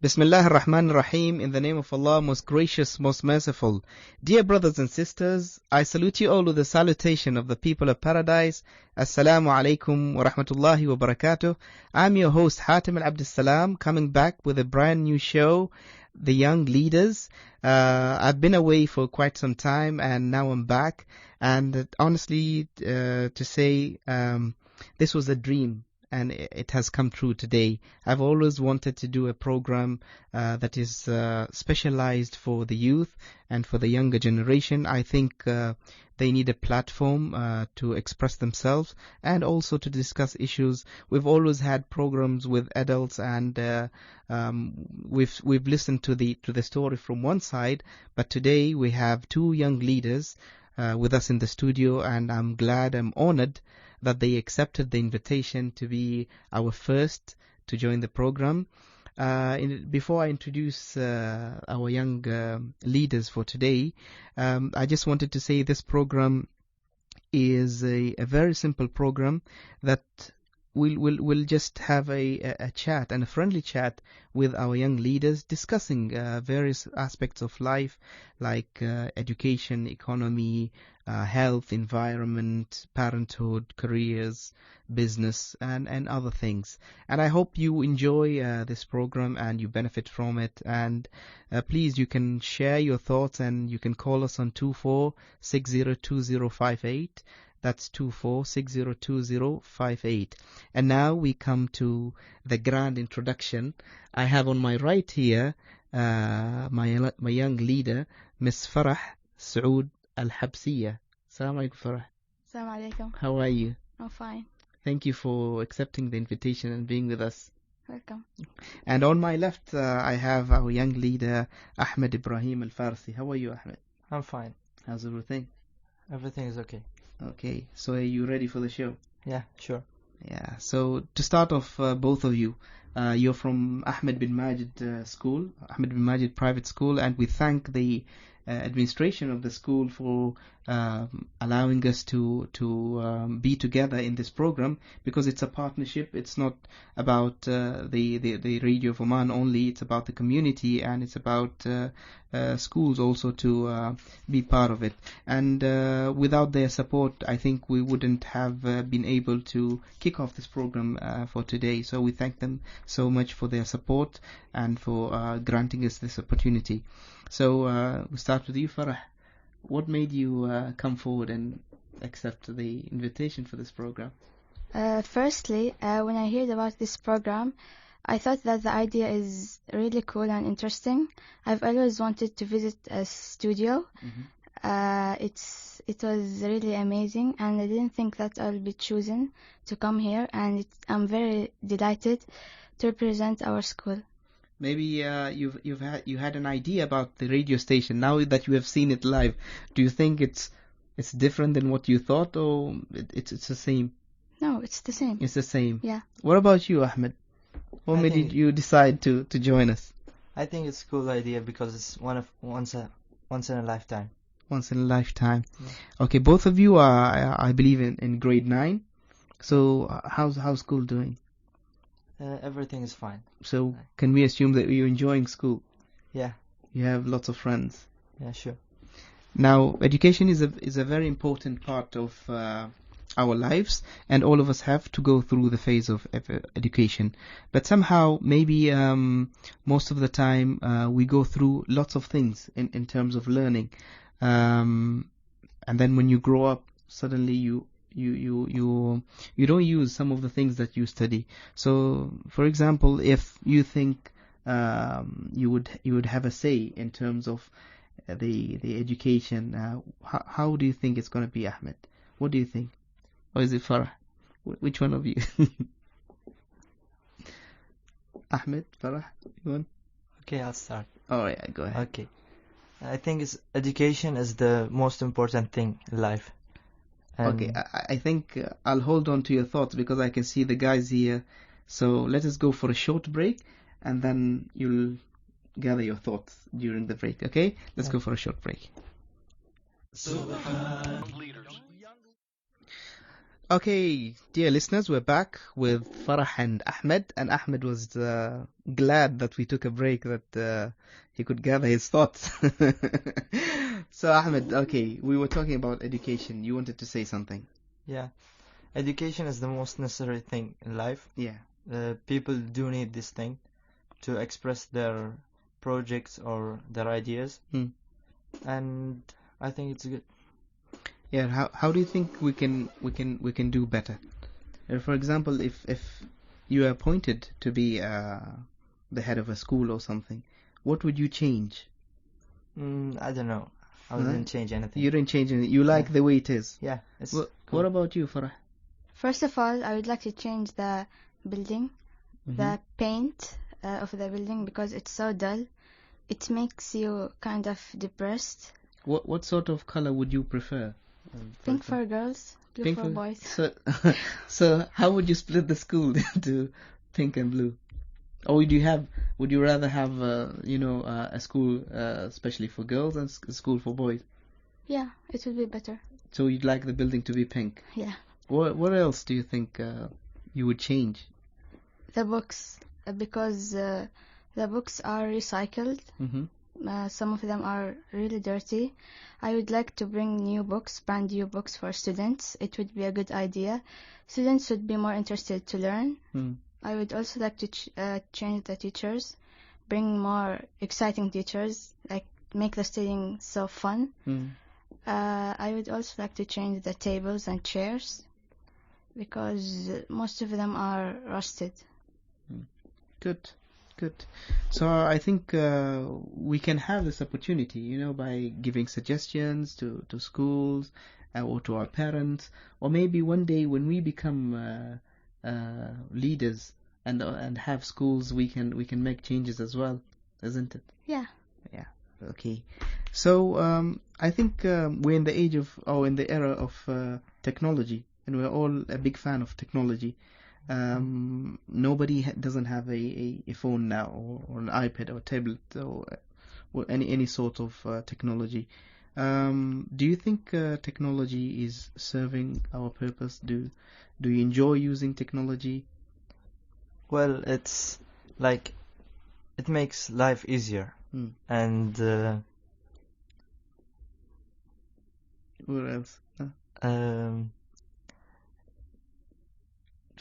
Bismillah ar-Rahman ar-Rahim, in the name of Allah, most gracious, most merciful. Dear brothers and sisters, I salute you all with the salutation of the people of paradise. Assalamu alaikum wa rahmatullahi wa barakatuh. I'm your host Hatim al-Abd Salam, coming back with a brand new show, The Young Leaders. I've been away for quite some time and now I'm back. And honestly, to say, this was a dream. And it has come true today. I've always wanted to do a program that is specialized for the youth and for the younger generation. I think they need a platform to express themselves and also to discuss issues. We've always had programs with adults, and we've listened to the story from one side. But today we have two young leaders with us in the studio, and I'm glad, I'm honored that they accepted the invitation to be our first to join the program. Before I introduce our young leaders for today, I just wanted to say this program is a very simple program that we'll just have a chat and a friendly chat with our young leaders, discussing various aspects of life like education, economy, health, environment, parenthood, careers, business, and other things. And I hope you enjoy this program and you benefit from it. And please, you can share your thoughts and you can call us on 24602058. That's 24602058. And now we come to the grand introduction. I have on my right here my young leader, Miss Farah Saud Al-Habsiya. Assalamu alaikum, Farah. Assalamu alaikum. How are you? I'm fine. Thank you for accepting the invitation and being with us. Welcome. And on my left, I have our young leader, Ahmed Ibrahim Al-Farsi. How are you, Ahmed? I'm fine. How's everything? Everything is okay. Okay, so are you ready for the show? Yeah, sure. Yeah, so to start off, both of you, you're from Ahmed bin Majid School, Ahmed bin Majid Private School, and we thank the administration of the school for allowing us to be together in this program, because it's a partnership. It's not about the Radio of Oman only. It's about the community, and it's about schools also to be part of it. And without their support, I think we wouldn't have been able to kick off this program for today. So we thank them so much for their support and for granting us this opportunity. So we start with you, Farah. What made you come forward and accept the invitation for this program? Firstly, when I heard about this program, I thought that the idea is really cool and interesting. I've always wanted to visit a studio. Mm-hmm. It was really amazing, and I didn't think that I'll be chosen to come here, and I'm very delighted to represent our school. Maybe you had an idea about the radio station. Now that you have seen it live, do you think it's different than what you thought, or it's the same? No, it's the same. It's the same. Yeah. What about you, Ahmed? What made you decide to join us? I think it's a cool idea because it's once in a lifetime. Once in a lifetime. Yeah. Okay, both of you are, I believe, in grade 9. So how's school doing? Everything is fine. So can we assume that you're enjoying school? Yeah. You have lots of friends. Yeah, sure. Now, education is a very important part of our lives, and all of us have to go through the phase of education. But somehow, maybe most of the time, we go through lots of things in terms of learning, and then when you grow up, suddenly you don't use some of the things that you study. So, for example, if you think you would have a say in terms of the education, how do you think it's going to be, Ahmed? What do you think? Or is it Farah? Which one of you? Ahmed, Farah, you want? Okay, I'll start. Oh yeah, go ahead. Okay. I think education is the most important thing in life. Okay, I think I'll hold on to your thoughts because I can see the guys here. So let us go for a short break, and then you'll gather your thoughts during the break. Okay? Let's go for a short break. Okay, dear listeners, we're back with Farah and Ahmed. And Ahmed was glad that we took a break, that he could gather his thoughts. So, Ahmed, okay, we were talking about education. You wanted to say something. Yeah, education is the most necessary thing in life. Yeah. People do need this thing to express their projects or their ideas, and I think it's good. Yeah. How do you think we can do better? For example, if you are appointed to be the head of a school or something, what would you change? I don't know. I wouldn't change anything. You didn't change anything. You like the way it is. Yeah, it's Well, cool. What about you, Farah? First of all, I would like to change the building, the paint of the building, because it's so dull. It makes you kind of depressed. What sort of color would you prefer? Pink for girls, blue Pink for boys. So how would you split the school into pink and blue? Or would you rather have a school especially for girls and a school for boys? Yeah, it would be better. So you'd like the building to be pink? Yeah. What else do you think you would change? The books, because the books are recycled. Some of them are really dirty. I would like to bring brand new books for students. It would be a good idea. Students would be more interested to learn. I would also like to change the teachers, bring more exciting teachers, like make the studying so fun. I would also like to change the tables and chairs, because most of them are rusted. Good. So I think we can have this opportunity, by giving suggestions to schools or to our parents, or maybe one day when we become leaders and have schools, we can make changes as well, isn't it? Yeah. Okay. So I think we're in the era of technology, and we're all a big fan of technology. Nobody doesn't have a phone now, or an iPad or tablet or any sort of technology. Do you think technology is serving our purpose? Do you enjoy using technology? Well, it's like it makes life easier, and what else?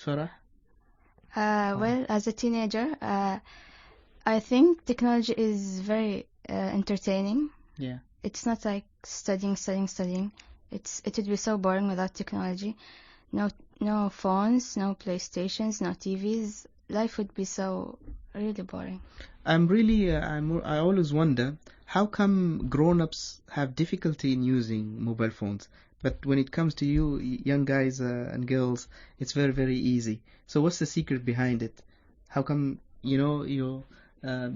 Farah? Well, as a teenager, I think technology is very entertaining. Yeah. It's not like studying. It would be so boring without technology. No phones, no PlayStations, no TVs. Life would be so really boring. I always wonder, how come grown-ups have difficulty in using mobile phones, but when it comes to you young guys and girls, it's very, very easy. So what's the secret behind it? How come you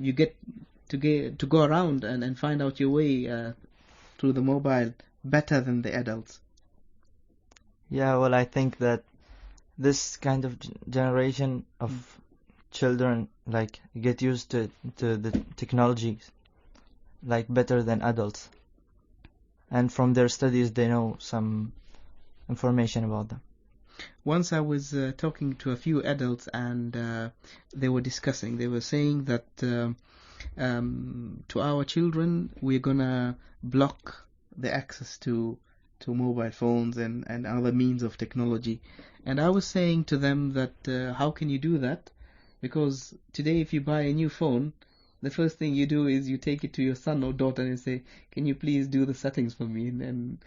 get to go around and find out your way through the mobile better than the adults? Yeah, well, I think that this kind of generation of children like get used to the technology like better than adults, and from their studies they know some information about them. Once I was talking to a few adults, and they were saying that to our children we're gonna block the access to mobile phones and other means of technology. And I was saying to them that how can you do that? Because today if you buy a new phone, the first thing you do is you take it to your son or daughter and say, can you please do the settings for me and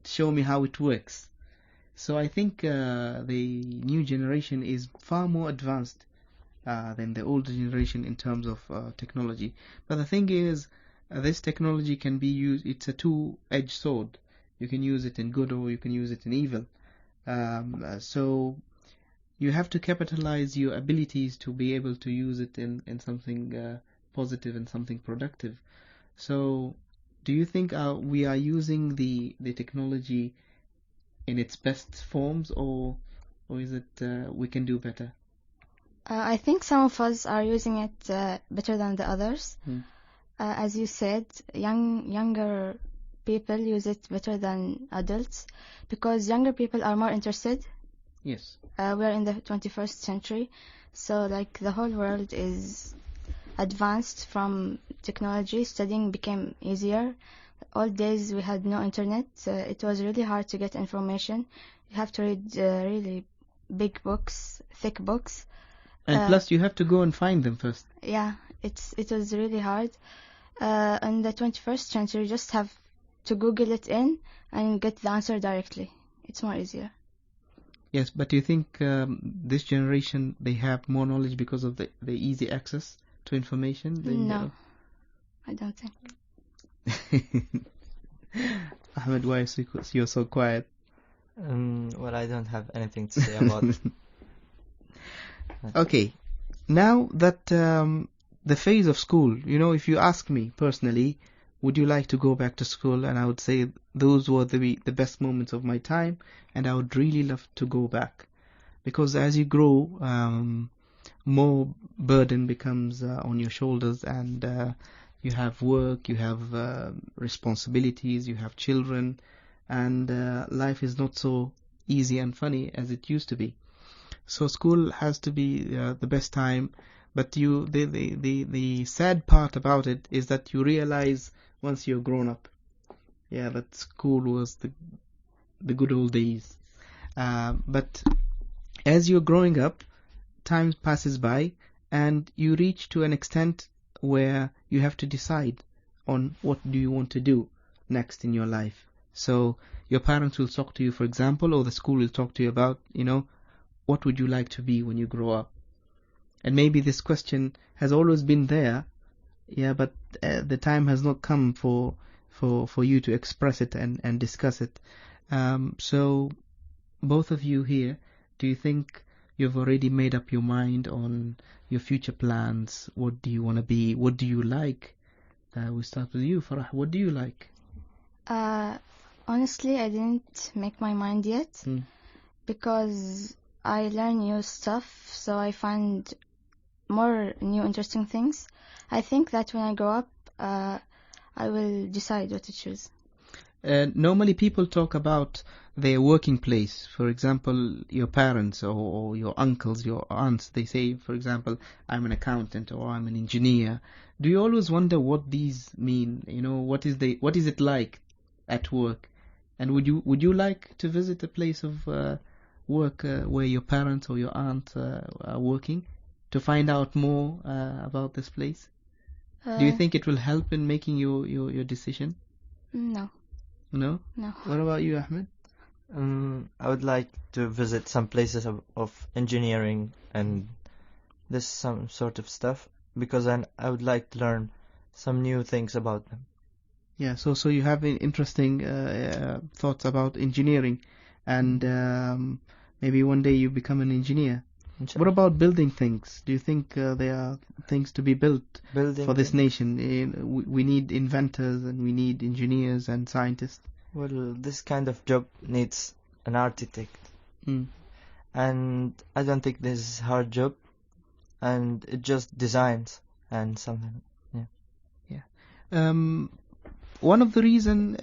show me how it works. So I think the new generation is far more advanced than the older generation in terms of technology. But the thing is, this technology can be used, it's a two-edged sword. You can use it in good or you can use it in evil. So you have to capitalize your abilities to be able to use it in something positive and something productive. So do you think we are using the technology in its best forms, or is it we can do better? I think some of us are using it better than the others. As you said, younger people use it better than adults because younger people are more interested. Yes. We're in the 21st century, so like the whole world is advanced from technology. Studying became easier. Old days we had no internet. It was really hard to get information. You have to read really big books, thick books. And plus you have to go and find them first. Yeah, it was really hard. In the 21st century, you just have to Google it in and get the answer directly. It's more easier. Yes, but do you think this generation, they have more knowledge because of the easy access to information? No, I don't think. Ahmed, why are you're so quiet? Well, I don't have anything to say about it. Okay, now that the phase of school, if you ask me personally, would you like to go back to school? And I would say those were the best moments of my time, and I would really love to go back. Because as you grow, more burden becomes on your shoulders, and you have work, you have responsibilities, you have children, and life is not so easy and funny as it used to be. So school has to be the best time, but the sad part about it is that you realize once you're grown up, that school was the good old days. But as you're growing up, time passes by, and you reach to an extent where you have to decide on what do you want to do next in your life. So your parents will talk to you, for example, or the school will talk to you about, what would you like to be when you grow up? And maybe this question has always been there, but the time has not come for you to express it and discuss it. So both of you here, do you think you've already made up your mind on your future plans? What do you want to be? What do you like? We'll start with you, Farah. What do you like? Honestly, I didn't make my mind yet because I learn new stuff, so I find more new interesting things. I think that when I grow up, I will decide what to choose. Normally people talk about their working place. For example, your parents or your uncles, your aunts, they say, for example, I'm an accountant or I'm an engineer. Do you always wonder what these mean? What is it like at work? And would you like to visit a place of work where your parents or your aunt are working to find out more about this place? Do you think it will help in making your decision? No. No? No. What about you, Ahmed? I would like to visit some places of engineering and this some sort of stuff because I would like to learn some new things about them. Yeah, so you have interesting thoughts about engineering, and maybe one day you become an engineer. What about building things? Do you think there are things to be built for this nation? We need inventors and we need engineers and scientists. Well, this kind of job needs an architect. And I don't think this is a hard job. And it just designs and something. Yeah. One of the reasons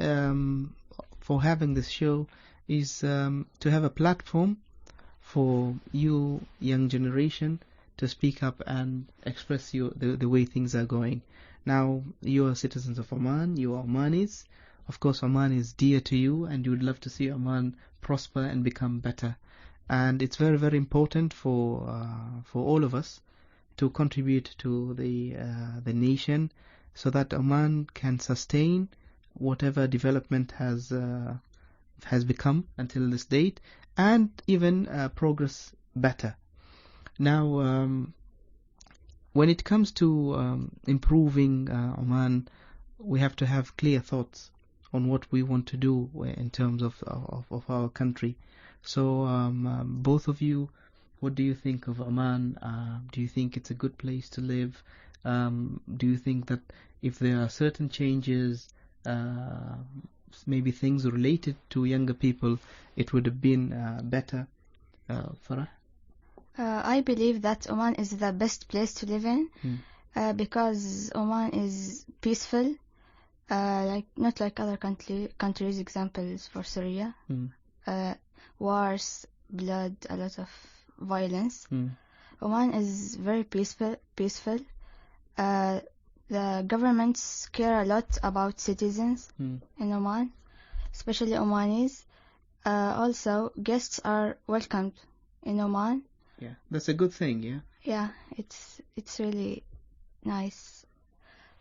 for having this show is to have a platform for you, young generation, to speak up and express the way things are going. Now, you are citizens of Oman, you are Omanis. Of course, Oman is dear to you, and you would love to see Oman prosper and become better. And it's very, very important for all of us to contribute to the nation, so that Oman can sustain whatever development has become until this date, and even progress better. Now, when it comes to improving Oman, we have to have clear thoughts on what we want to do in terms of our country. So, both of you, what do you think of Oman? Do you think it's a good place to live? Do you think that if there are certain changes, maybe things related to younger people, it would have been better? Farah? I believe that Oman is the best place to live in because Oman is peaceful. Like not like other countries. Examples for Syria, wars, blood, a lot of violence. Oman is very peaceful. The governments care a lot about citizens in Oman, especially Omanis. Also, guests are welcomed in Oman. Yeah, that's a good thing. Yeah. Yeah, it's really nice.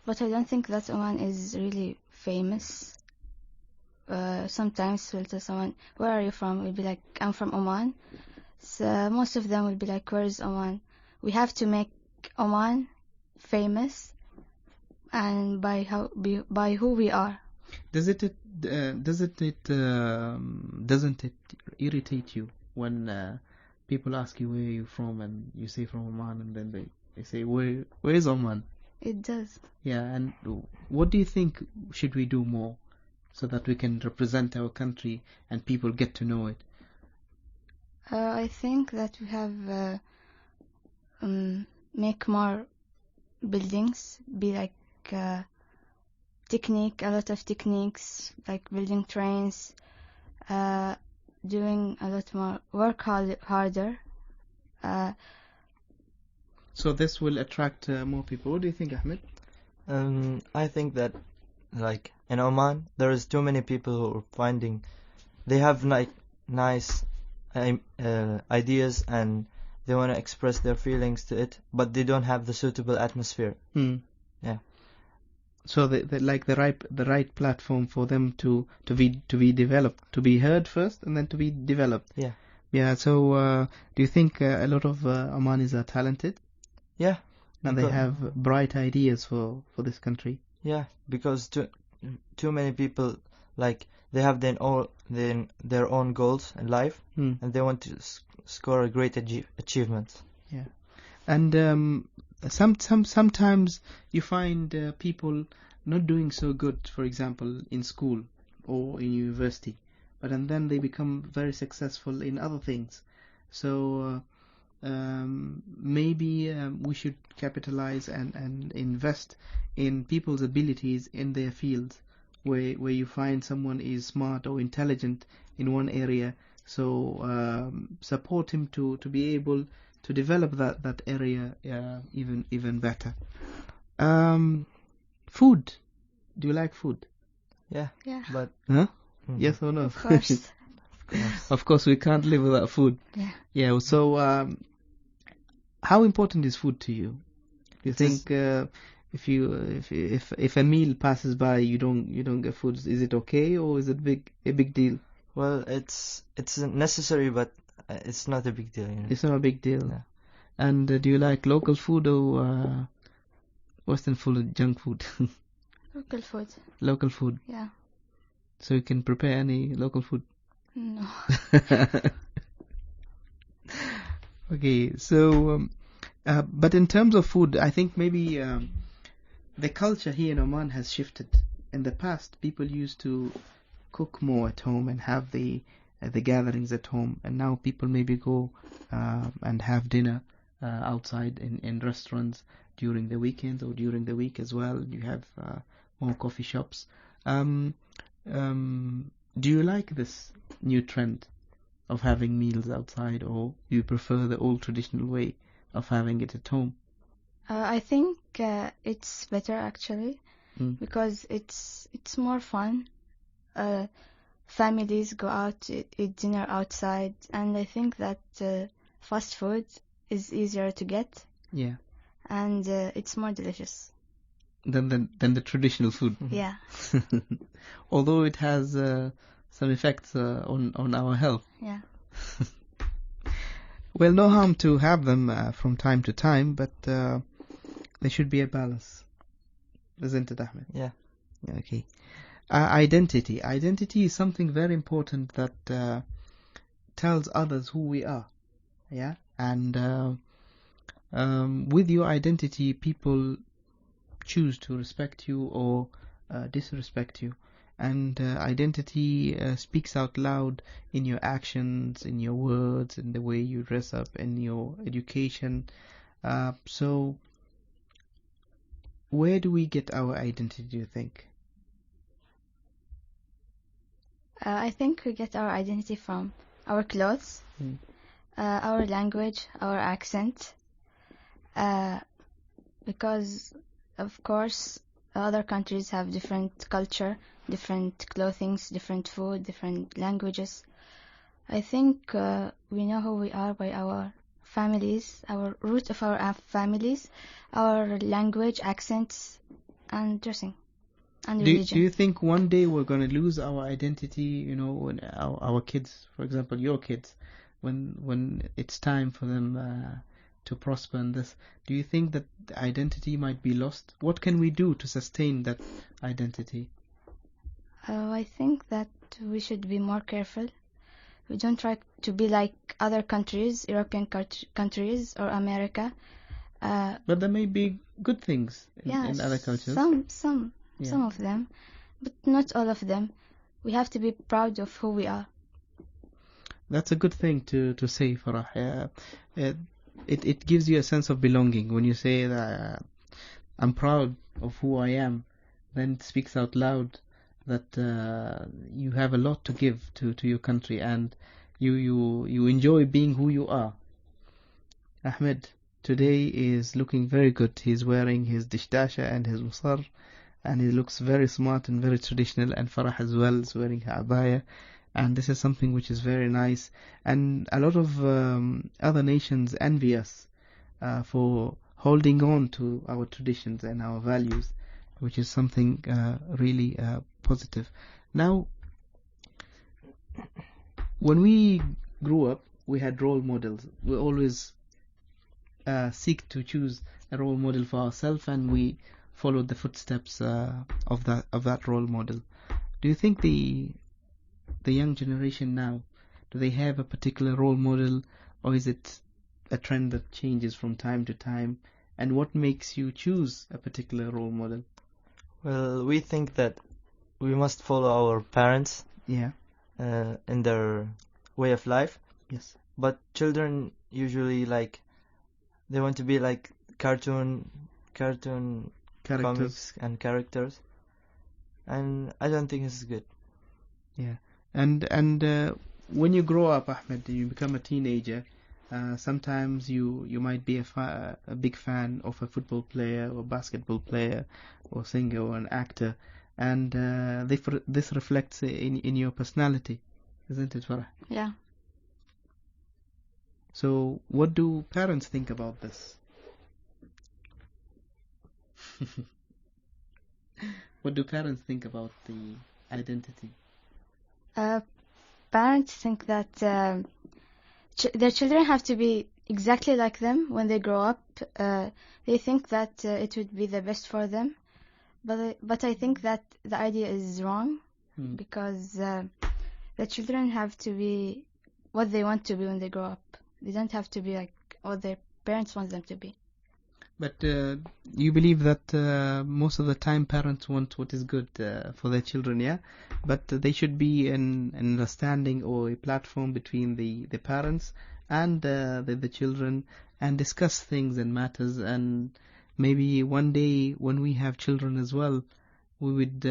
But I don't think that Oman is really famous. Sometimes we'll tell someone, "Where are you from?" We'll be like, "I'm from Oman." So most of them will be like, "Where is Oman?" We have to make Oman famous, and by who we are. Doesn't it irritate you when people ask you where you're from and you say from Oman, and then they say where is Oman? It does. Yeah, and what do you think should we do more so that we can represent our country and people get to know it? I think that we have make more buildings, be like a lot of techniques, like building trains, doing a lot more, work harder. So this will attract more people. What do you think, Ahmed? I think that, like, in Oman, there is too many people who are they have like nice ideas, and they want to express their feelings to it, but they don't have the suitable atmosphere. Yeah. So they like the right platform for them to be developed, to be heard first, and then to be developed. Yeah. Yeah. So do you think a lot of Omanis are talented? Yeah. And they have bright ideas for this country. Yeah, because too many people, like, they have their own goals in life, and they want to score a great achievement. Yeah, and sometimes you find people not doing so good, for example, in school or in university, but and then they become very successful in other things. So maybe we should capitalize and invest in people's abilities in their fields, where you find someone is smart or intelligent in one area, so support him to be able to develop that area even better. Food. Do you like food? Yeah. But Yes or no? Of course. Of course, we can't live without food. Yeah. So how important is food to you? Do you think if a meal passes by, you don't get food, is it okay, or is it a big deal? Well, it's necessary, but it's not a big deal. You know? It's not a big deal. Yeah. And do you like local food or Western food, junk food? Local food. Local food. Yeah. So you can prepare any local food? No. Okay, so but in terms of food, I think maybe the culture here in Oman has shifted. In the past, people used to cook more at home and have the gatherings at home, and now people maybe go and have dinner outside in restaurants during the weekends or during the week as well. You have more coffee shops. Do you like this new trend of having meals outside, or do you prefer the old traditional way of having it at home? I think it's better actually, because it's more fun. Families go out, eat dinner outside, and I think that fast food is easier to get. Yeah. And it's more delicious than the traditional food. Yeah. Although it has some effects on our health. Yeah. Well, no harm to have them from time to time, but there should be a balance, isn't it, Ahmed? Yeah. Okay. Identity is something very important that tells others who we are. Yeah. And with your identity, people choose to respect you or disrespect you. And identity speaks out loud in your actions, in your words, in the way you dress up, in your education. So where do we get our identity, do you think? I think we get our identity from our clothes, our language, our accent, because of course other countries have different culture, different clothing, different food, different languages. I think we know who we are by our families, our root of our families, our language, accents, and dressing, and religion. Do you think one day we're going to lose our identity, you know, when our kids, for example, your kids, when it's time for them to prosper in this, do you think that the identity might be lost? What can we do to sustain that identity? I think that we should be more careful. We don't try to be like other countries, European countries or America. But there may be good things in other cultures. Some of them, but not all of them. We have to be proud of who we are. That's a good thing to say, Farah. It gives you a sense of belonging when you say that I'm proud of who I am. Then it speaks out loud that you have a lot to give to your country, and you enjoy being who you are. Ahmed today is looking very good. He's wearing his dishdasha and his musar, and he looks very smart and very traditional. And Farah as well is wearing her abaya, and this is something which is very nice. And a lot of other nations envy us for holding on to our traditions and our values, which is something really positive. Now, when we grew up, we had role models. We always seek to choose a role model for ourselves, and we followed the footsteps of that role model. Do you think the young generation now, do they have a particular role model, or is it a trend that changes from time to time? And what makes you choose a particular role model? Well, we think that we must follow our parents in their way of life. Yes. But children usually they want to be like cartoon comics and characters, and I don't think this is good. Yeah. And when you grow up, Ahmed, you become a teenager. Sometimes you might be a big fan of a football player or basketball player or singer or an actor, and this reflects in your personality, isn't it, Farah? Yeah. So what do parents think about this? What do parents think about the identity? Parents think that their children have to be exactly like them when they grow up. They think that it would be the best for them, but I think that the idea is wrong, because the children have to be what they want to be when they grow up. They don't have to be like what their parents want them to be. But you believe that most of the time parents want what is good for their children, yeah? But they should be an understanding or a platform between the parents and the children, and discuss things and matters. And maybe one day when we have children as well, we would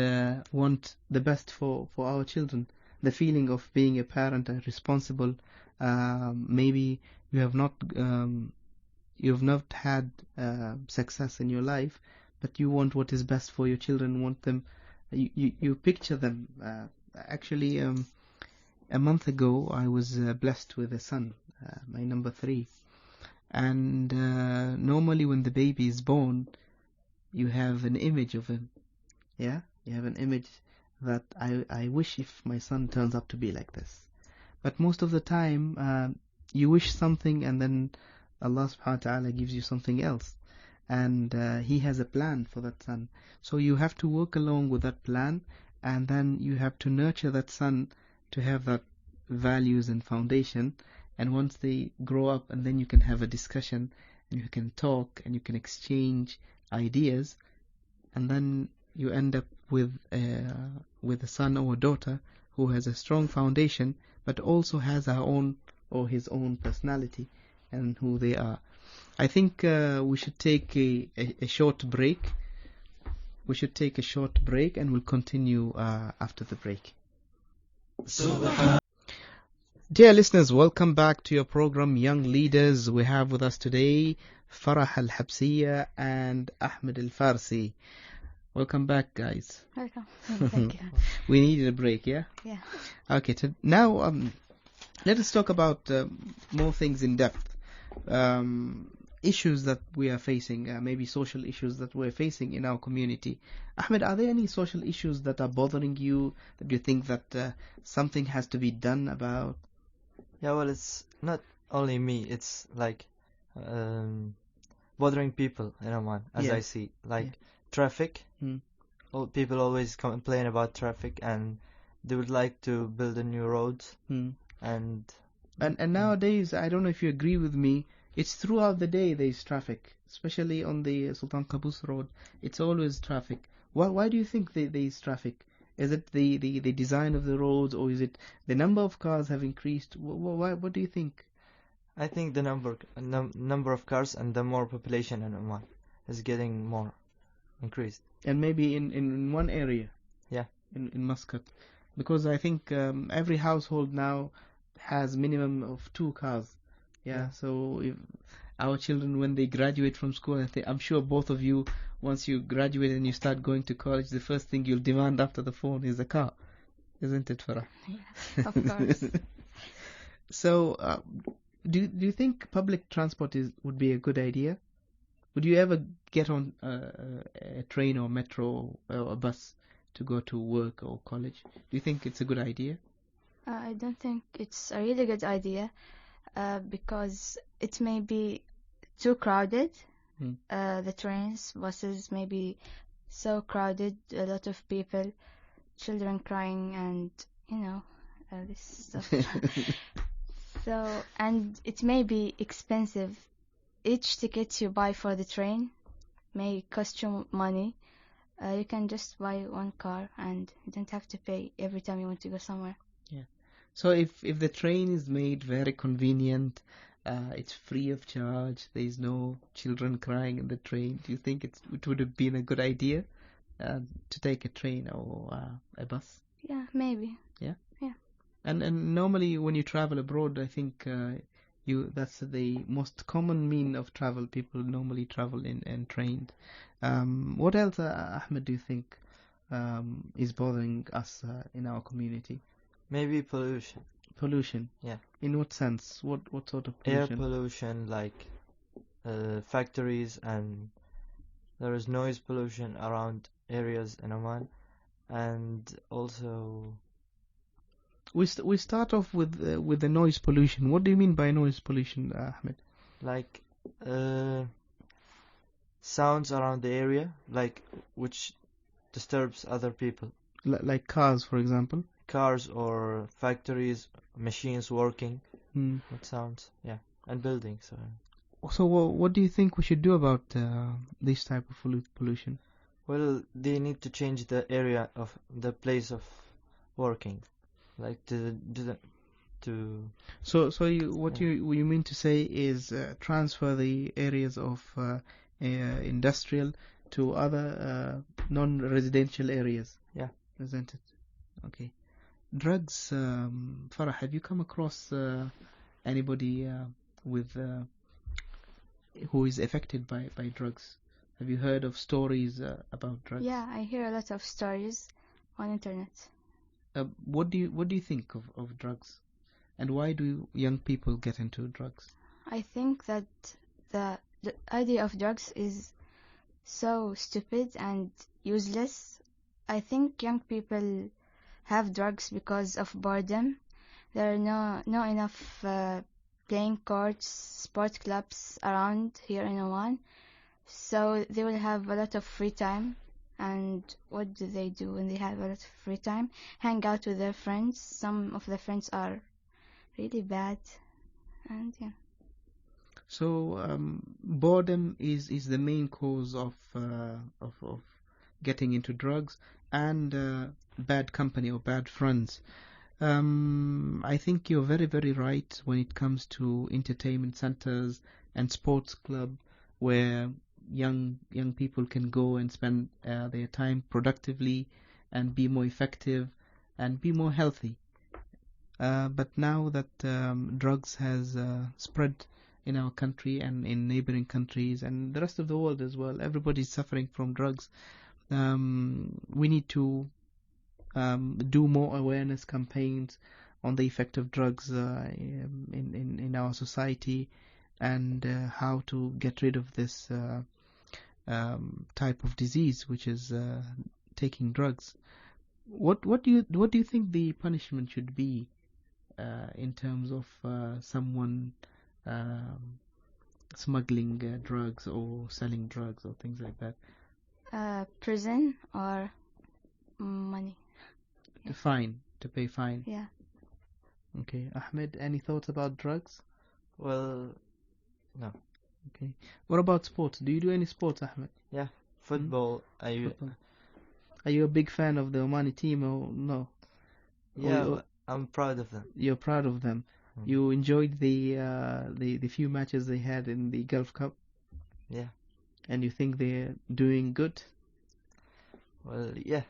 want the best for our children. The feeling of being a parent and responsible. Maybe you have not had success in your life, but you want what is best for your children. Want them, you picture them. Actually, a month ago, I was blessed with a son, my number 3, and normally when the baby is born, you have an image of him. Yeah, you have an image that I wish if my son turns up to be like this. But most of the time, you wish something, and then Allah subhanahu wa ta'ala gives you something else, and He has a plan for that son. So you have to work along with that plan, and then you have to nurture that son to have that values and foundation. And once they grow up, and then you can have a discussion, and you can talk, and you can exchange ideas, and then you end up with a son or a daughter who has a strong foundation, but also has her own or his own personality and who they are. I think we should take a short break. We should take a short break, and we'll continue after the break. Dear listeners, welcome back to your program Young Leaders. We have with us today Farah Al-Habsiya and Ahmed Al-Farsi. Welcome back, guys. Welcome. Thank you. We needed a break, yeah? Yeah. Okay, now let us talk about more things in depth. Issues that we are facing, maybe social issues that we're facing in our community. Ahmed, are there any social issues that are bothering you, that you think that something has to be done about? Yeah, well, it's not only me. It's like bothering people in Oman, as Yeah. I see. Like traffic. People always complain about traffic, and they would like to build a new road. And nowadays, I don't know if you agree with me, it's throughout the day there's traffic, especially on the Sultan Qaboos road. It's always traffic. Why do you think there's traffic? Is it the design of the roads, or is it the number of cars have increased? What do you think? I think the number of cars and the more population in Oman is getting more increased. And maybe in one area. Yeah. In Muscat. Because I think every household now has minimum of 2 cars. Yeah. So if our children, when they graduate from school, I'm sure both of you, once you graduate and you start going to college, the first thing you'll demand after the phone is a car. Isn't it, Farah? Yeah, of course. So, do you think public transport would be a good idea? Would you ever get on a train or metro or a bus to go to work or college? Do you think it's a good idea? I don't think it's a really good idea because it may be too crowded. The trains, buses may be so crowded, a lot of people, children crying, and this stuff. So, and it may be expensive. Each ticket you buy for the train may cost you money. You can just buy one car and you don't have to pay every time you want to go somewhere. Yeah. So if the train is made very convenient, it's free of charge, there's no children crying in the train, do you think it would have been a good idea to take a train or a bus? Yeah, maybe. Yeah? Yeah. And normally when you travel abroad, I think that's the most common mean of travel. People normally travel in trains. What else, Ahmed, do you think is bothering us in our community? Maybe pollution. Pollution? Yeah. In what sense? What sort of pollution? Air pollution, like factories, and there is noise pollution around areas in Oman, and also we start off with the noise pollution. What do you mean by noise pollution, Ahmed? Like sounds around the area, like which disturbs other people. Like cars, for example? Cars or factories, machines working. What sounds? Yeah, and buildings. So what do you think we should do about this type of pollution? Well, they need to change the area of the place of working, like So you mean to say is transfer the areas of industrial to other non-residential areas? Yeah. Isn't it? Okay. Drugs, Farah, have you come across anybody who is affected by drugs? Have you heard of stories about drugs? Yeah, I hear a lot of stories on internet. What do you think of drugs? And why do young people get into drugs? I think that the idea of drugs is so stupid and useless. I think young people have drugs because of boredom. There are no enough playing courts, sport clubs around here in Oman. So they will have a lot of free time. And what do they do when they have a lot of free time? Hang out with their friends. Some of the friends are really bad. And yeah. So boredom is the main cause of getting into drugs, and bad company or bad friends. I think you're very, very right when it comes to entertainment centers and sports club, where young people can go and spend their time productively and be more effective and be more healthy. But now that drugs has spread in our country and in neighboring countries and the rest of the world as well, everybody's suffering from drugs. We need to do more awareness campaigns on the effect of drugs in our society, and how to get rid of this type of disease, which is taking drugs. What do you think the punishment should be in terms of someone smuggling drugs or selling drugs or things like that? Prison or money. To pay fine. Yeah. Okay. Ahmed, any thoughts about drugs? Well, no. Okay. What about sports? Do you do any sports, Ahmed? Yeah, football. Football. Are you a big fan of the Omani team or no? Yeah, I'm proud of them. You're proud of them. You enjoyed the few matches they had in the Gulf Cup? Yeah. And you think they're doing good? Well, yeah.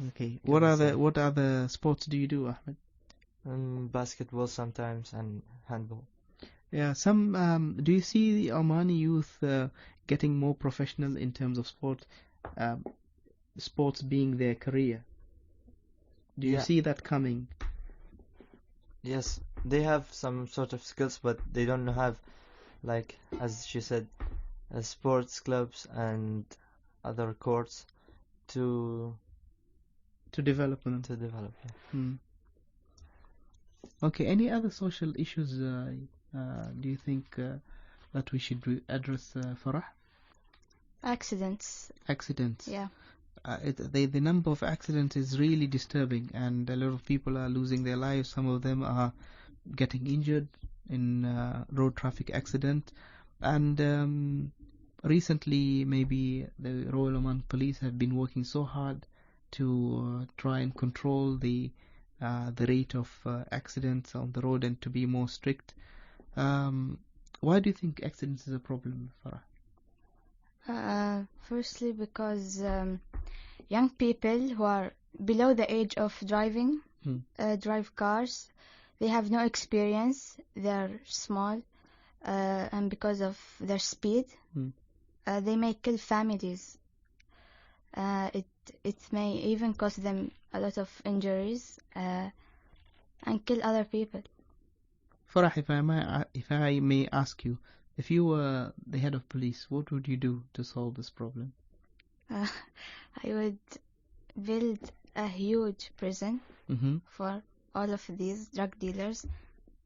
Okay. What other sports do you do, Ahmed? Basketball sometimes and handball. Yeah. Do you see the Omani youth getting more professional in terms of sport? Sports being their career. Do you see that coming? Yes, they have some sort of skills, but they don't have, like, as she said, sports clubs and other courts to develop them. Yeah. Okay. Any other social issues do you think that we should address, Farah? Accidents. Yeah. The number of accidents is really disturbing, and a lot of people are losing their lives. Some of them are getting injured in road traffic accident. And recently, maybe the Royal Oman Police have been working so hard to try and control the rate of accidents on the road and to be more strict. Why do you think accidents is a problem, Farah? Firstly, because young people who are below the age of driving drive cars. They have no experience. They're small, and because of their speed, they may kill families. It may even cause them a lot of injuries and kill other people. Farah, if I may ask you, if you were the head of police, what would you do to solve this problem? I would build a huge prison for all of these drug dealers,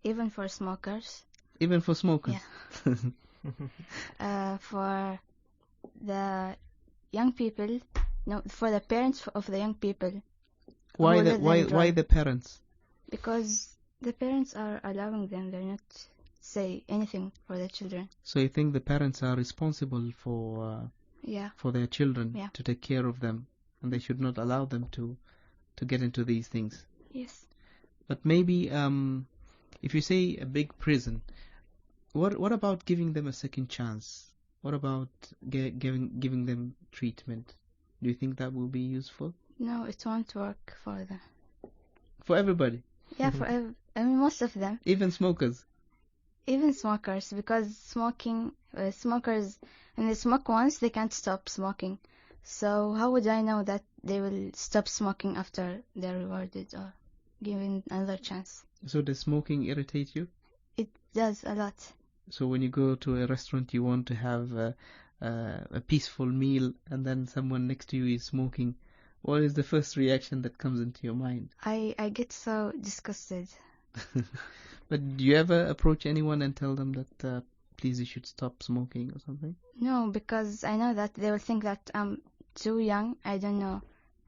even for smokers. Even for smokers? Yeah. For the young people, no, for the parents of the young people. Why the parents? Because the parents are allowing them. They're not say anything for the children. So you think the parents are responsible for their children, to take care of them, and they should not allow them to get into these things? Yes. But maybe if you say a big prison, what about giving them a second chance? What about giving them treatment? Do you think that will be useful? No, it won't work for them. For everybody? Yeah, I mean, most of them. Even smokers? Even smokers, because smokers, when they smoke once, they can't stop smoking. So how would I know that they will stop smoking after they're rewarded or given another chance? So does smoking irritate you? It does a lot. So when you go to a restaurant, you want to have a peaceful meal, and then someone next to you is smoking. What is the first reaction that comes into your mind? I get so disgusted. But do you ever approach anyone and tell them that please, you should stop smoking or something? No, because I know that they will think that I'm too young. I don't know,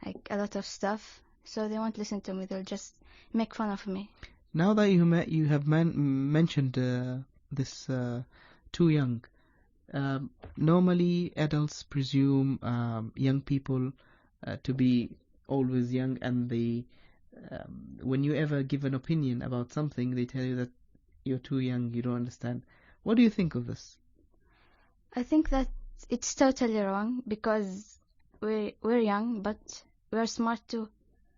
like, a lot of stuff. So they won't listen to me. They'll just make fun of me. Now that you have mentioned this too young, normally adults presume young people to be always young, and when you ever give an opinion about something, they tell you that you're too young, you don't understand. What do you think of this? I think that it's totally wrong, because we're young, but we're smart too.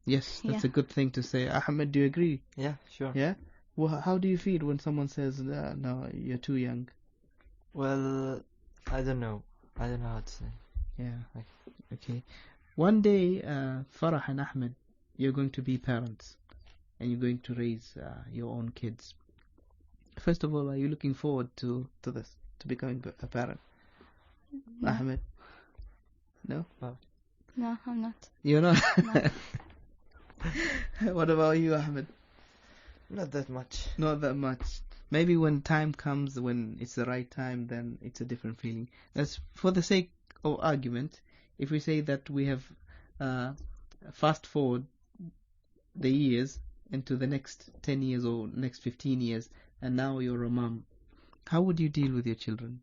Yes, that's Yeah. a good thing to say. Ahmed, do you agree? Yeah, sure. Yeah? Well, how do you feel when someone says, no, you're too young? Well, I don't know. I don't know how to say. Yeah. Like- Okay. One day, Farah and Ahmed, you're going to be parents and you're going to raise your own kids. First of all, are you looking forward to this, to becoming a parent? No. Ahmed? No? No, I'm not. You're not? No. What about you, Ahmed? Not that much. Not that much. Maybe when time comes, when it's the right time, then it's a different feeling. That's for the sake of argument. If we say that we have fast forward the years into the next 10 years or next 15 years, and now you're a mom, how would you deal with your children?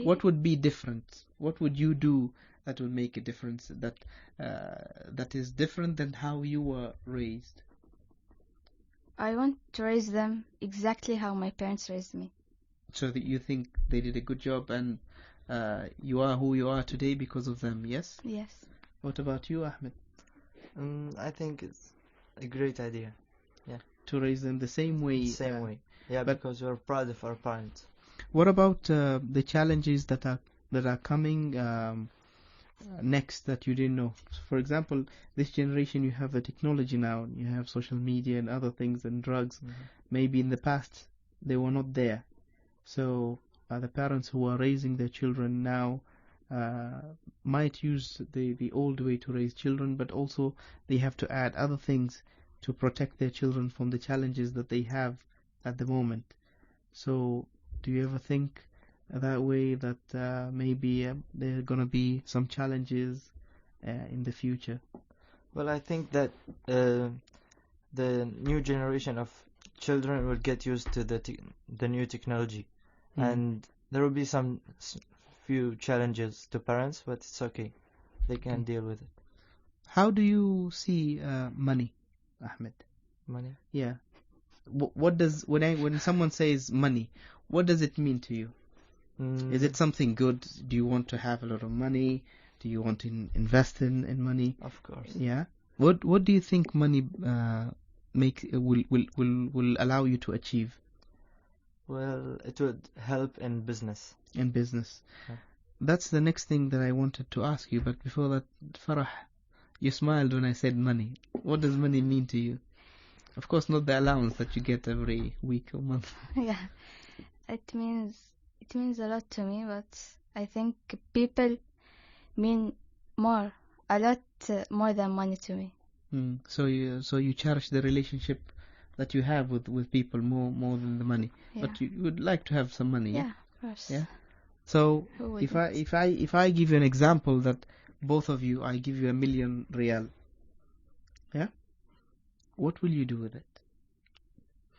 What would be different? What would you do that would make a difference, that is different than how you were raised? I want to raise them exactly how my parents raised me. So that you think they did a good job and you are who you are today because of them, yes? Yes. What about you, Ahmed? I think it's a great idea. To raise them the same way. Same way. Yeah, but- because we're proud of our parents. What about the challenges that are coming next that you didn't know? For example, this generation, you have the technology now, you have social media and other things and drugs. Mhm. Maybe in the past they were not there. So the parents who are raising their children now might use the old way to raise children, but also they have to add other things to protect their children from the challenges that they have at the moment. So do you ever think that way, that maybe there are going to be some challenges in the future? Well, I think that the new generation of children will get used to the new technology, and there will be some few challenges to parents, but it's okay. They can deal with it. How do you see money, Ahmed? Money. Yeah. What does when someone says money, what does it mean to you? Is it something good? Do you want to have a lot of money? Do you want to invest in money? Of course. Yeah. What do you think money will allow you to achieve Well, it would help in business. in business? Yeah. That's the next thing that I wanted to ask you, but before that, Farah, you smiled when I said money. What does money mean to you? Of course, not the allowance that you get every week or month. Yeah. It means a lot to me, but I think people mean a lot more than money to me. So you cherish the relationship that you have with people more than the money. Yeah. But you would like to have some money. Yeah, of course. Yeah. So Who if wouldn't? I give you an example that both of you, I give you 1,000,000 riyal. Yeah. What will you do with it?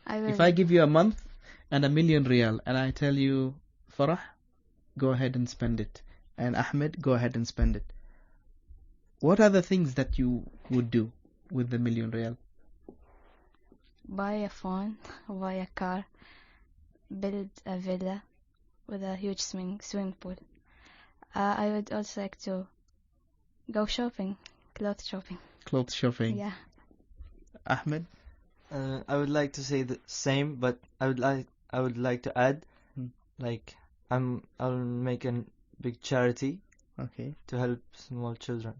If I give you a month and 1,000,000 riyal and I tell you, Farah, go ahead and spend it, and Ahmed, go ahead and spend it, what are the things that you would do with the 1,000,000 riyal? buy a phone, buy a car, build a villa with a huge swimming pool. I would also like to go shopping, clothes shopping. Clothes shopping. Yeah. Ahmed? I would like to say the same, but I would like to add, like I'll make a big charity Okay. to help small children.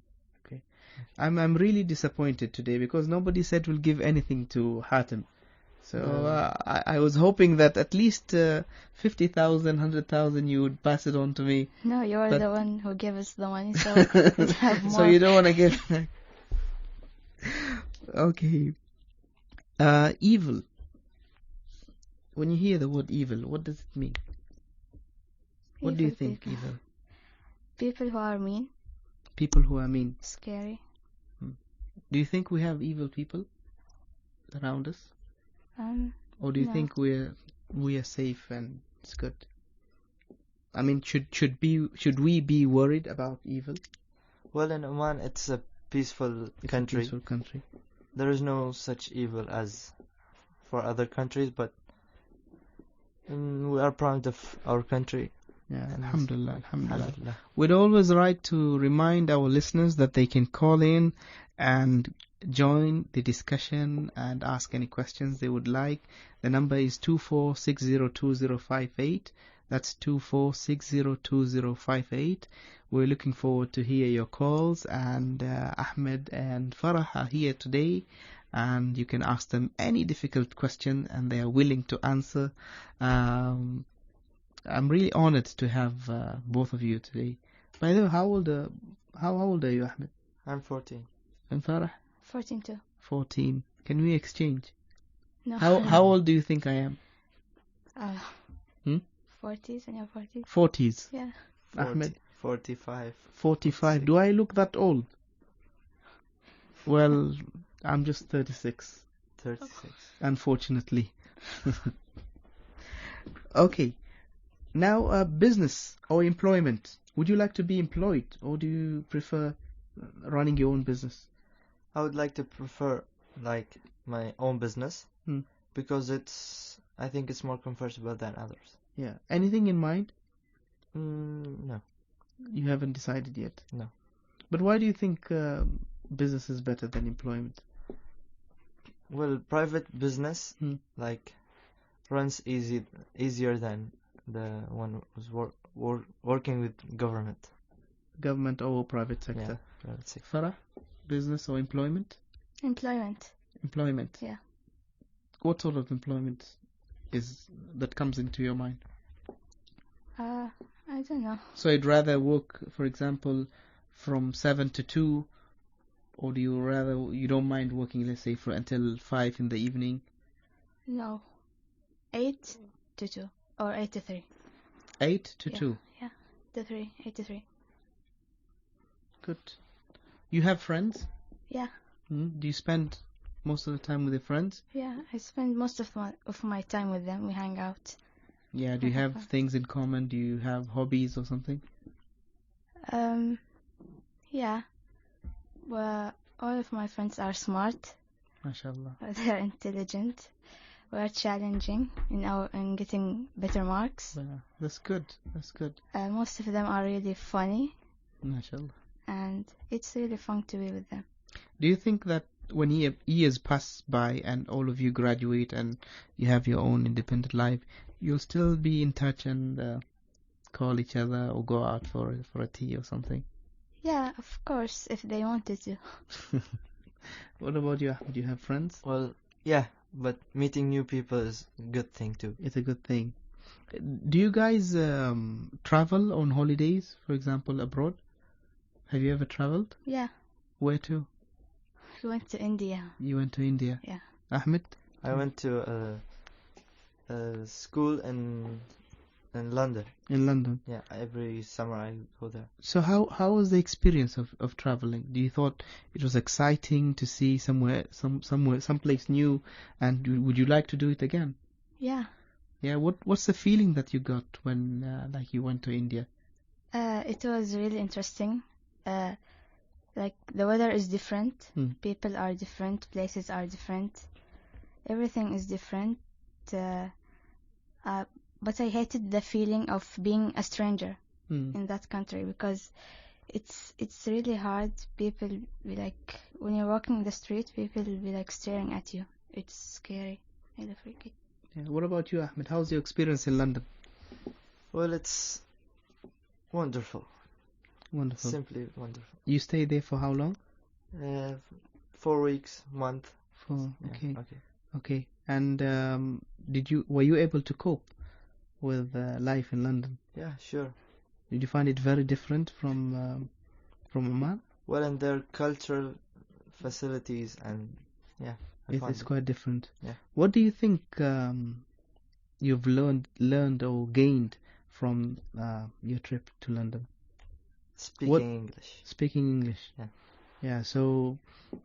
I'm really disappointed today because nobody said we'll give anything to Hatem. So I was hoping that at least 50,000, 100,000 you would pass it on to me. No, you're But- the one who gave us the money, so we'll have more. So you don't want to give. Okay. Evil. When you hear the word evil, what does it mean? What do you Evil think, people. evil? People who are mean, People who are mean. scary. Do you think we have evil people around us? Or do you No. think we are safe and it's good? I mean, should we be worried about evil? Well, in Oman, it's a peaceful It's country. a peaceful country. There is no such evil as for other countries, but we are proud of our country Yeah, And alhamdulillah, alhamdulillah. Alhamdulillah. We'd always like to remind our listeners that they can call in and join the discussion and ask any questions they would like. The number is 24602058. That's 24602058. We're looking forward to hear your calls, and Ahmed and Farah are here today, and you can ask them any difficult question and they are willing to answer. I'm really honored to have both of you today. By the way, how old are you, Ahmed? I'm 14. And Farah? 14 too. 14. Can we exchange? No. How old do you think I am? 40s and you're 40s? 40s. Yeah. 40, Ahmed? 45. 45. Do I look that old? Well, I'm just 36, 36. unfortunately. Okay. Now, business or employment. Would you like to be employed, or do you prefer running your own business? I would like to prefer like my own business because I think it's more comfortable than others. Yeah. Anything in mind? No. You haven't decided yet? No. But why do you think business is better than employment? Well, private business like runs easier than the one who's working with government. Government or private sector? Yeah, private sector. Farah, business or employment? Employment. Employment. Yeah. What sort of employment is that comes into your mind? I don't know. So you'd rather work, for example, from 7 to 2, or do you don't mind working, let's say, until 5 in the evening? No. 8 to 2 or 8 to 3. 8 to 2. Yeah. 8 to 3. Good. You have friends? Yeah. Do you spend most of the time with your friends? Yeah, I spend most of my time with them. We hang out. Yeah, do you have things in common? Do you have hobbies or something? Yeah. Well, all of my friends are smart. MashaAllah. They're intelligent. We're challenging in getting better marks. Yeah, that's good. That's good. Most of them are really funny. MashaAllah. And it's really fun to be with them. Do you think that when years pass by and all of you graduate and you have your own independent life, you'll still be in touch and call each other or go out for a tea or something? Yeah, of course, if they wanted to. What about you? Do you have friends? Well, yeah, but meeting new people is a good thing too. It's a good thing. Do you guys travel on holidays, for example, abroad? Have you ever traveled? Yeah. Where to? We went to India. You went to India? Yeah. Ahmed? I went to a school in London. In London? Yeah, every summer I go there. So how was the experience of traveling? Do you thought it was exciting to see someplace new, and would you like to do it again? Yeah. Yeah. What's the feeling that you got when you went to India? It was really interesting. Like the weather is different, people are different, places are different, everything is different. But I hated the feeling of being a stranger in that country because it's really hard. People be like, when you're walking in the street, people will be like staring at you. It's scary, really freaky. Yeah. What about you, Ahmed? How's your experience in London? Well, it's wonderful. Wonderful. Simply wonderful. You stayed there for how long? 4 weeks, month. Okay. Yeah, okay. Okay. And were you able to cope with life in London? Yeah, sure. Did you find it very different from Oman? Well, and their cultural facilities and yeah, It's quite different. Yeah. What do you think you've learned or gained from your trip to London? Speaking English. Speaking English. Yeah. Yeah. So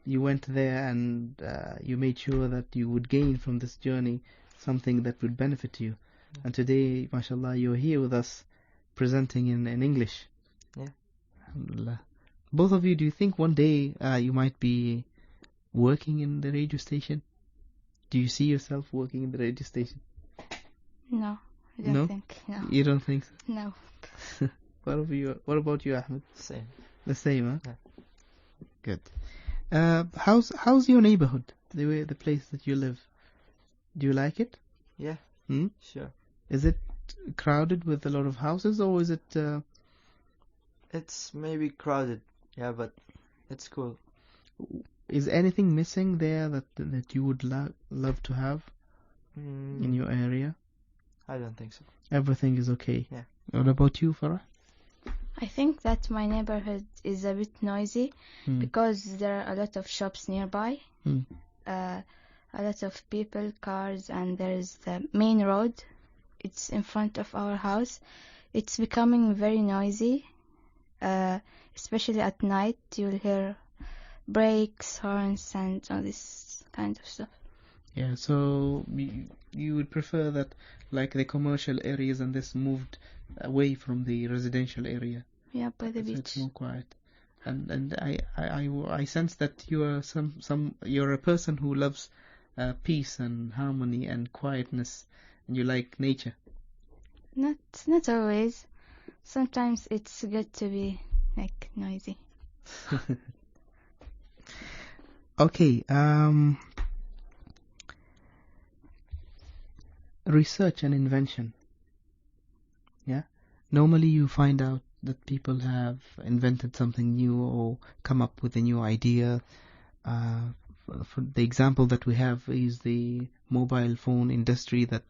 you went there and you made sure that you would gain from this journey something that would benefit you. Yeah. And today, mashallah, you're here with us presenting in English. Yeah. Alhamdulillah. Both of you, do you think one day you might be working in the radio station? Do you see yourself working in the radio station? No, I don't think. No. You don't think so? No. What about you, Ahmed? Same. The same, huh? Yeah. Good. How's your neighborhood? The place that you live. Do you like it? Yeah. Hmm? Sure. Is it crowded with a lot of houses, or is it? It's maybe crowded. Yeah, but it's cool. Is anything missing there that you would love to have in your area? I don't think so. Everything is okay. Yeah. What about you, Farah? I think that my neighborhood is a bit noisy because there are a lot of shops nearby, a lot of people, cars, and there is the main road. It's in front of our house. It's becoming very noisy, especially at night. You'll hear brakes, horns, and all this kind of stuff. Yeah, so you would prefer that, like, the commercial areas and this moved away from the residential area. Yeah, by the So beach. it's more quiet. And I sense that you are you're a person who loves peace and harmony and quietness, and you like nature. Not always. Sometimes it's good to be like noisy. Okay. Research and invention. Yeah. Normally you find out that people have invented something new or come up with a new idea. For the example that we have is the mobile phone industry that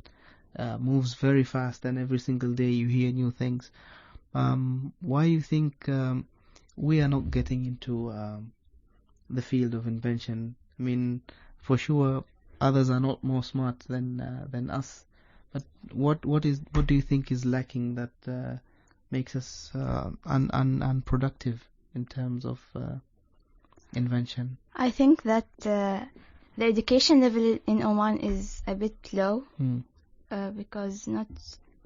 moves very fast, and every single day you hear new things. Why do you think we are not getting into the field of invention? I mean, for sure, others are not more smart than us. But what do you think is lacking that makes us unproductive in terms of invention? I think that the education level in Oman is a bit low because not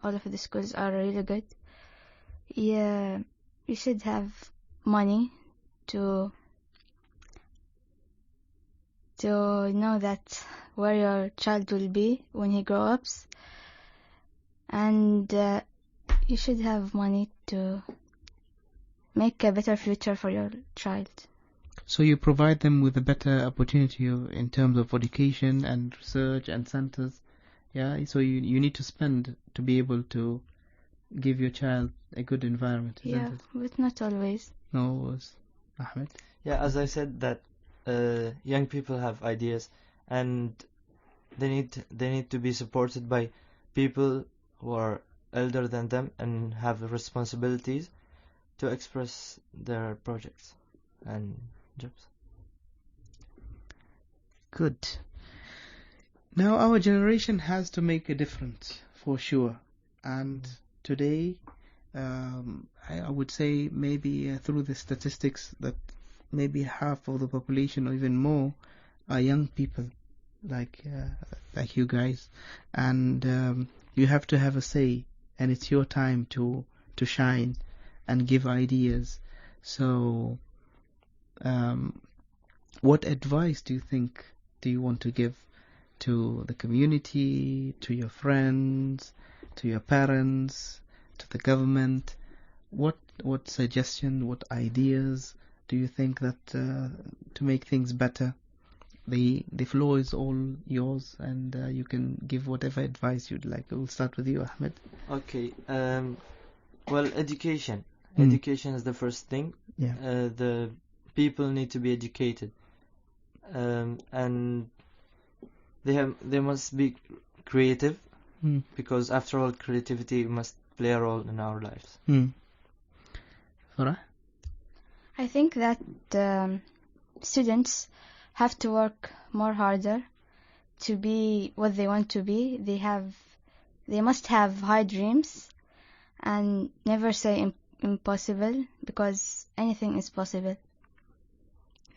all of the schools are really good. Yeah, you should have money to know that where your child will be when he grows up, and you should have money to make a better future for your child. So you provide them with a better opportunity in terms of education and research and centers. Yeah, so you need to spend to be able to give your child a good environment, isn't it? But not always. No, Ahmed? Yeah, as I said, that young people have ideas, and they need to be supported by people who are elder than them and have responsibilities to express their projects and jobs. Good. Now our generation has to make a difference, for sure. And today, I would say maybe through the statistics that maybe half of the population or even more are young people like you guys. And you have to have a say, and it's your time to shine and give ideas. So what advice do you want to give to the community, to your friends, to your parents, to the government? What suggestion, what ideas do you think that to make things better? The floor is all yours, and you can give whatever advice you'd like. We'll start with you, Ahmed. Okay. Well, education. Education is the first thing. Yeah. The people need to be educated, and they must be creative, because after all, creativity must play a role in our lives. Farah? I think that students have to work more harder to be what they want to be. They must have high dreams and never say impossible, because anything is possible.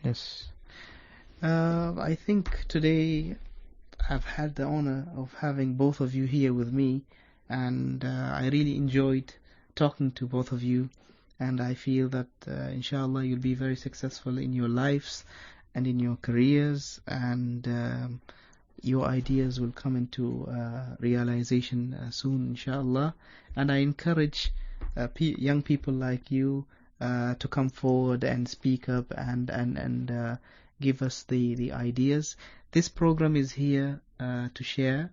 Yes. I think today I've had the honor of having both of you here with me, and I really enjoyed talking to both of you, and I feel that inshallah you'll be very successful in your lives and in your careers, and your ideas will come into realization soon, inshallah. And I encourage young people like you to come forward and speak up and give us the ideas. This program is here to share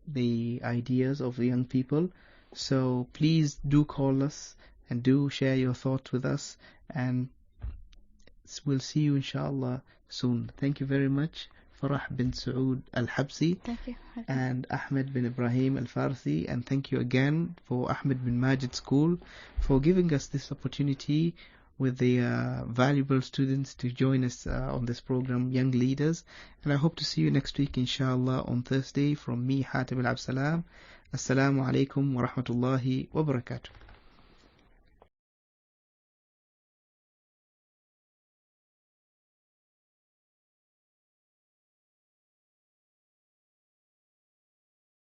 the ideas of the young people. So please do call us and do share your thoughts with us, and we'll see you inshallah soon. Thank you very much, Farah bin Saud Al-Habsi. Thank you. And Ahmed bin Ibrahim Al-Farsi, and thank you again for Ahmed bin Majid School for giving us this opportunity with the valuable students to join us on this program, Young Leaders. And I hope to see you next week inshallah on Thursday. From me, Hatim Al-Absalam. Assalamu alaikum wa rahmatullahi wa barakatuh.